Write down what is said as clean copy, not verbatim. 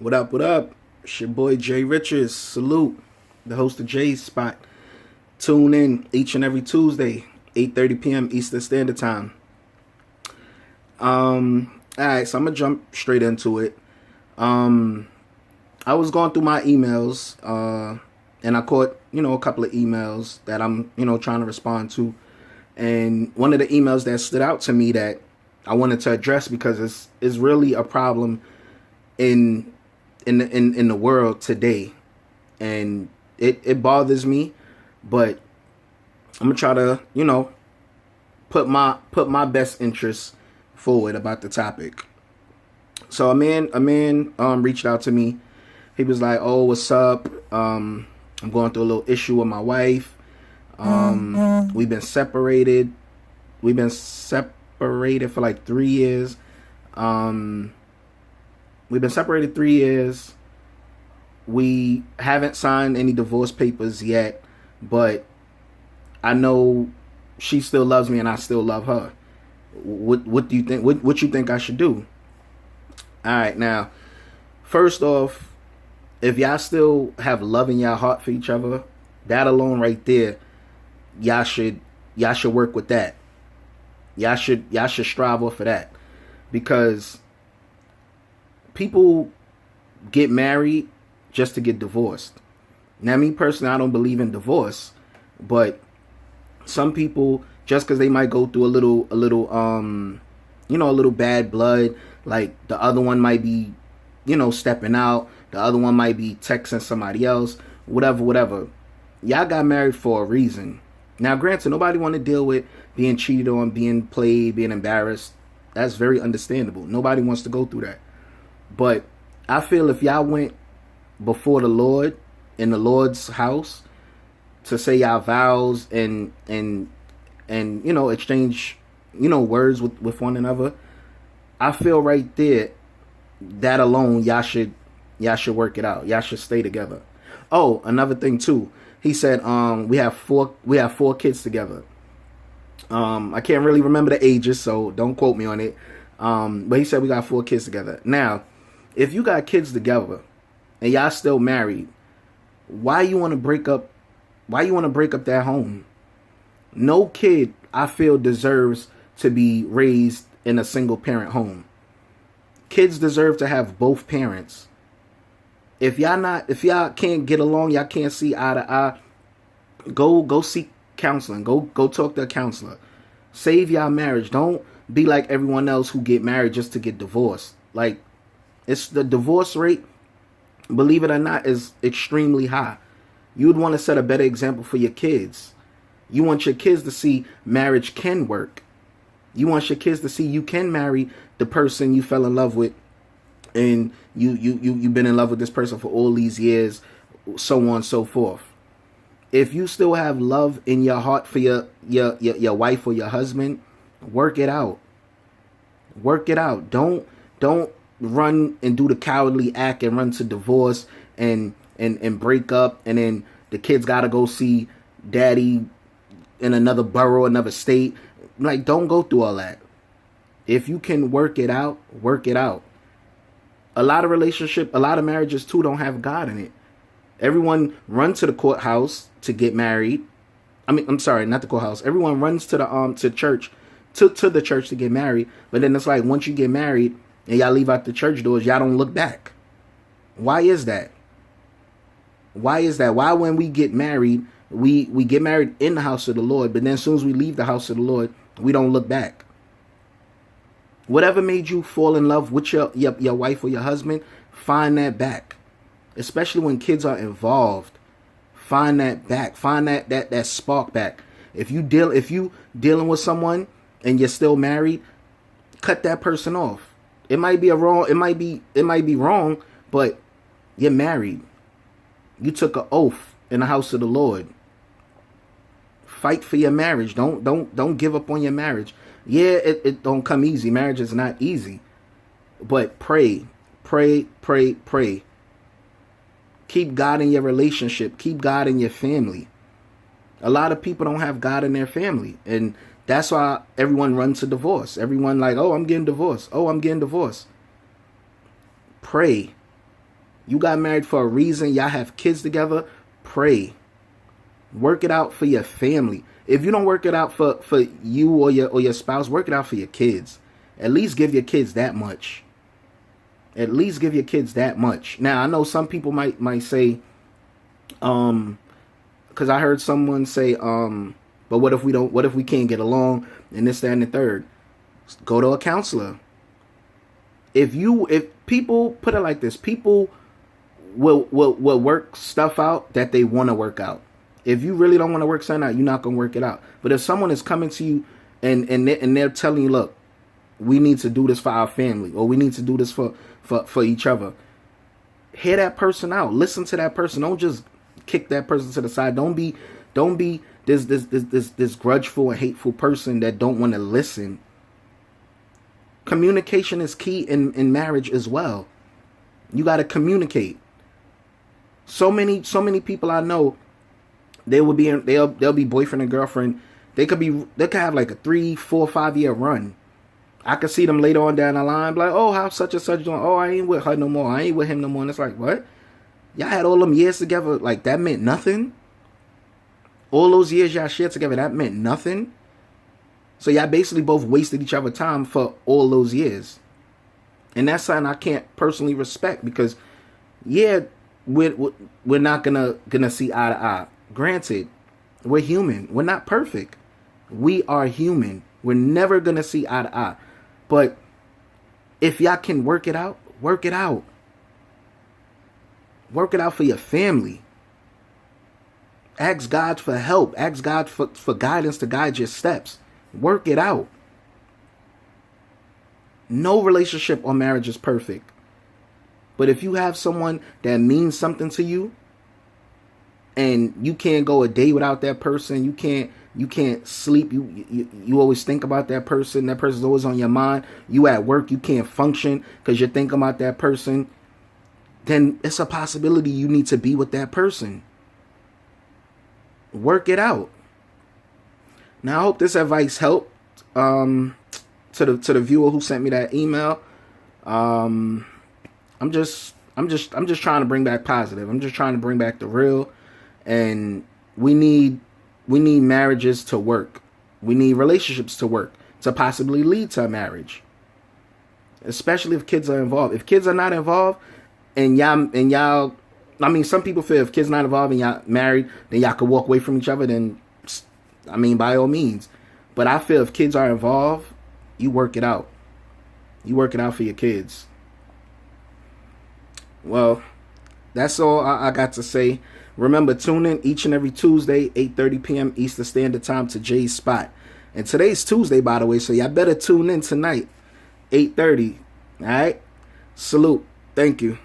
What up, what up? It's your boy Jay Richards. Salute. The host of Jay's Spot. Tune in each and every Tuesday, 8:30 p.m. Eastern Standard Time. Alright, so I'm gonna jump straight into it. I was going through my emails, and I caught, a couple of emails that I'm, trying to respond to. And one of the emails that stood out to me that I wanted to address because it's really a problem in the world today, and it bothers me, but I'm gonna try to put my best interests forward about the topic. So a man reached out to me. He was like, "Oh, what's up? I'm going through a little issue with my wife. We've been separated. We've been separated for like 3 years. We've been separated 3 years. We haven't signed any divorce papers yet, but I know she still loves me and I still love her. What do you think? What you think I should do?" All right, now, first off, if y'all still have love in your heart for each other, that alone right there, y'all should work with that. Y'all should strive off of that, because people get married just to get divorced. Now, me personally, I don't believe in divorce, but some people, just because they might go through a little bad blood, like the other one might be, stepping out, the other one might be texting somebody else, whatever. Y'all got married for a reason. Now, granted, nobody want to deal with being cheated on, being played, being embarrassed. That's very understandable. Nobody wants to go through that. But I feel if y'all went before the Lord in the Lord's house to say y'all vows and exchange words with one another, I feel right there, that alone, y'all should work it out. Y'all should stay together. Oh, another thing too. He said we have four kids together. I can't really remember the ages, so don't quote me on it. But he said we got 4 kids together. Now, if you got kids together and y'all still married, why you want to break up? Why you want to break up that home? No kid, I feel, deserves to be raised in a single parent home. Kids deserve to have both parents. If y'all can't get along, y'all can't see eye to eye, go seek counseling. Go talk to a counselor. Save y'all marriage. Don't be like everyone else who get married just to get divorced. Like, it's the divorce rate, believe it or not, is extremely high. You would want to set a better example for your kids. You want your kids to see marriage can work. You want your kids to see you can marry the person you fell in love with, and you've been in love with this person for all these years, so on and so forth. If you still have love in your heart for your wife or your husband, work it out. Work it out. Don't run and do the cowardly act and run to divorce and break up, and then the kids gotta go see daddy in another borough, another state. Like, don't go through all that. If you can work it out, work it out. A lot of marriages too don't have God in it. Everyone runs to the courthouse to get married. I'm sorry, not the courthouse. Everyone runs to the church, to the church to get married. But then it's like, once you get married and y'all leave out the church doors, y'all don't look back. Why is that? Why when we get married, we get married in the house of the Lord, but then as soon as we leave the house of the Lord, we don't look back? Whatever made you fall in love with your wife or your husband, find that back. Especially when kids are involved. Find that back. Find that spark back. If you dealing with someone and you're still married, cut that person off. It might be wrong, but you're married. You took an oath in the house of the Lord. Fight for your marriage. Don't give up on your marriage. Yeah, it don't come easy. Marriage is not easy. But pray. Keep God in your relationship. Keep God in your family. A lot of people don't have God in their family, and that's why everyone runs to divorce. Everyone like, oh, I'm getting divorced. Oh, I'm getting divorced. Pray. You got married for a reason. Y'all have kids together. Pray. Work it out for your family. If you don't work it out for you or your spouse, work it out for your kids. At least give your kids that much. At least give your kids that much. Now, I know some people might say, because I heard someone say, but what if we can't get along and this, that, and the third? Go to a counselor. If people put it like this, people will work stuff out that they want to work out. If you really don't want to work something out, you're not going to work it out. But if someone is coming to you and they're telling you, look, we need to do this for our family, or we need to do this for each other, hear that person out. Listen to that person. Don't just kick that person to the side. Don't be this grudgeful and hateful person that don't want to listen. Communication is key in marriage as well. You got to communicate. So many people I know, they'll be boyfriend and girlfriend. They could have like a 3, 4, 5 year run. I could see them later on down the line, like, oh, how such and such doing? Oh, I ain't with her no more. I ain't with him no more. And it's like, what? Y'all had all them years together, like that meant nothing? All those years y'all shared together, that meant nothing? So y'all basically both wasted each other's time for all those years. And that's something I can't personally respect, because, yeah, we're not gonna see eye to eye. Granted, we're human. We're not perfect. We are human. We're never gonna see eye to eye. But if y'all can work it out, work it out. Work it out for your family. Ask God for help. Ask God for guidance to guide your steps. Work it out. No relationship or marriage is perfect. But if you have someone that means something to you, and you can't go a day without that person, you can't sleep, you always think about that person's always on your mind, you at work, you can't function because you're thinking about that person, then it's a possibility you need to be with that person. Work it out. Now, I hope this advice helped to the viewer who sent me that email. I'm just trying to bring back positive. I'm just trying to bring back the real, and we need marriages to work. We need relationships to work to possibly lead to a marriage. Especially if kids are involved. If kids are not involved, and y'all, I mean, some people feel if kids not involved and y'all married, then y'all could walk away from each other. Then, I mean, by all means. But I feel if kids are involved, you work it out. You work it out for your kids. Well, that's all I got to say. Remember, tune in each and every Tuesday, 8:30 p.m. Eastern Standard Time to Jay's Spot. And today's Tuesday, by the way, so y'all better tune in tonight, 8:30. All right? Salute. Thank you.